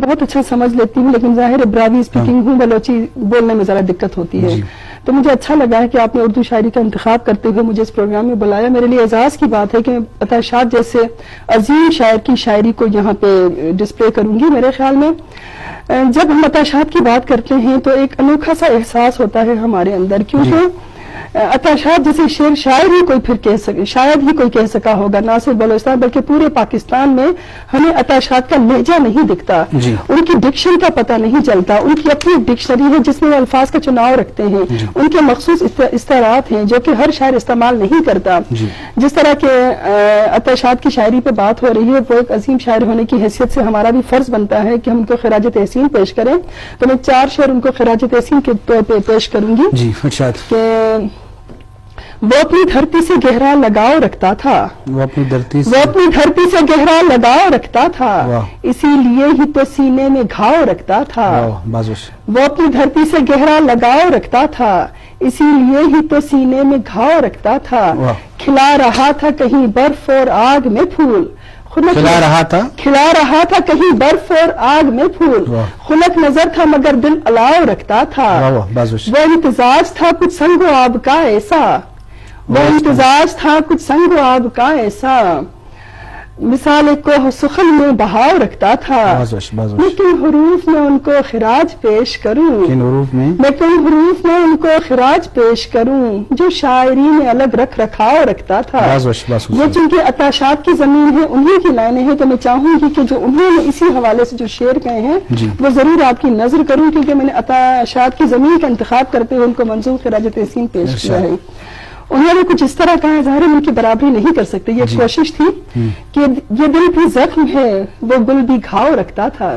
بہت اچھا سمجھ لیتی ہوں، لیکن ظاہر براوی اسپیکنگ ہوں، بلوچی بولنے میں ذرا دقت ہوتی ہے. تو مجھے اچھا لگا ہے کہ آپ نے اردو شاعری کا انتخاب کرتے ہوئے مجھے اس پروگرام میں بلایا. میرے لیے اعزاز کی بات ہے کہ میں عطا شاد جیسے عظیم شاعر کی شاعری کو یہاں پہ ڈسپلے کروں گی. میرے خیال میں جب ہم عطا شاد کی بات کرتے ہیں تو ایک انوکھا سا احساس ہوتا ہے ہمارے اندر، کیونکہ عطا شاد جیسے شعر شاعر ہی کوئی پھر کہہ سکے، شاید ہی کوئی کہہ سکا ہوگا، نہ صرف بلوچستان بلکہ پورے پاکستان میں ہمیں عطا شاد کا لہجہ نہیں دکھتا، ان کی ڈکشن کا پتہ نہیں چلتا. ان کی اپنی ڈکشنری ہے جس میں وہ الفاظ کا چناؤ رکھتے ہیں، ان کے مخصوص استعارات ہیں جو کہ ہر شاعر استعمال نہیں کرتا. جس طرح کے عطا شاد کی شاعری پہ بات ہو رہی ہے، وہ ایک عظیم شاعر ہونے کی حیثیت سے ہمارا بھی فرض بنتا ہے کہ ہم ان کو خراج تحسین پیش کریں. تو میں 4 شعر ان کو خراج تحسین کے طور پہ پیش کروں گی. کہ وہ اپنی دھرتی سے گہرا لگاؤ رکھتا تھا، وہ اپنی دھرتی سے گہرا لگاؤ رکھتا تھا، اسی لیے ہی تو سینے میں گھاؤ رکھتا تھا. وہ اپنی دھرتی سے گہرا لگاؤ رکھتا تھا، اسی لیے ہی تو سینے میں گھاؤ رکھتا تھا. کھلا رہا تھا کہیں برف اور آگ میں پھول، کھلا رہا تھا کہیں برف اور آگ میں پھول، خنک نظر تھا مگر دل الاؤ رکھتا تھا. وہ امتزاج تھا کچھ سنگ و آب کا ایسا، وہ امتزاج تھا کچھ سنگ و آب کا ایسا، مثال کوہ سخن میں بہاؤ رکھتا تھا. میں کن حروف میں ان کو خراج پیش کروں، میں کن حروف میں ان کو خراج پیش کروں، جو شاعری میں الگ رکھ رکھاؤ رکھتا تھا. یہ چونکہ عطا شاد کی زمین ہے، انہی کی لائنیں ہیں، تو میں چاہوں گی کہ جو انہوں نے اسی حوالے سے جو شعر کہے ہیں وہ ضرور آپ کی نظر کروں، کیونکہ میں نے عطا شاد کی زمین کا انتخاب کرتے ہوئے ان کو منظور خراج تحسین پیش کیا ہے. انہوں نے کچھ اس طرح کہا، ظاہر ان کی برابری نہیں کر سکتے، یہ کوشش تھی کہ یہ دل بھی زخم ہے وہ گل بھی گھاؤ رکھتا تھا،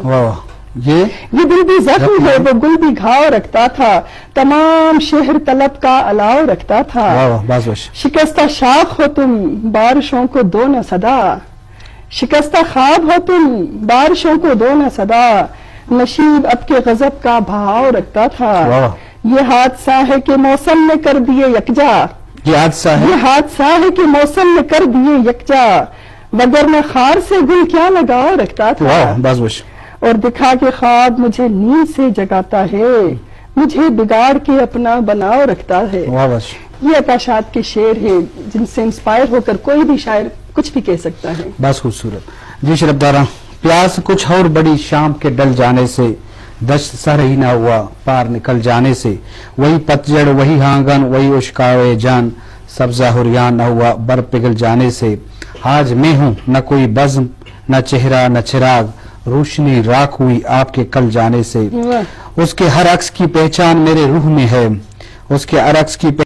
یہ دل بھی زخم ہے وہ گل بھی گھاؤ رکھتا تھا، تمام شہر طلب کا الاؤ رکھتا تھا. شکستہ شاخ ہو تم بارشوں کو دو نہ صدا، شکستہ خواب ہو تم بارشوں کو دو نہ صدا، نشیب اب کے غضب کا بہاؤ رکھتا تھا. یہ حادثہ ہے کہ موسم نے کر دیے یکجا، یہ حادثہ ہے کہ موسم نے کر دیے یکجا، وگرنہ خار سے گل کیا لگاؤ رکھتا تھا. اور دکھا کے خواب مجھے نیند سے جگاتا ہے، مجھے بگاڑ کے اپنا بناؤ رکھتا ہے. یہ عطا شاد کے شعر ہیں جن سے انسپائر ہو کر کوئی بھی شاعر کچھ بھی کہہ سکتا ہے. بس خوبصورت. جی شرف دارا، پیاس کچھ اور بڑی شام کے ڈل جانے سے، دشت سر ہی نہ ہوا پار نکل جانے سے، وہی پتجڑ وہی ہانگن وہی اشکائے جان، سبزہ ہریان نہ ہوا بر پگھل جانے سے. آج میں ہوں نہ کوئی بزم نہ چہرہ نہ چراغ، روشنی راکھ ہوئی آپ کے کل جانے سے. اس کے ہر عکس کی پہچان میرے روح میں ہے، اس کے ہر عکس کی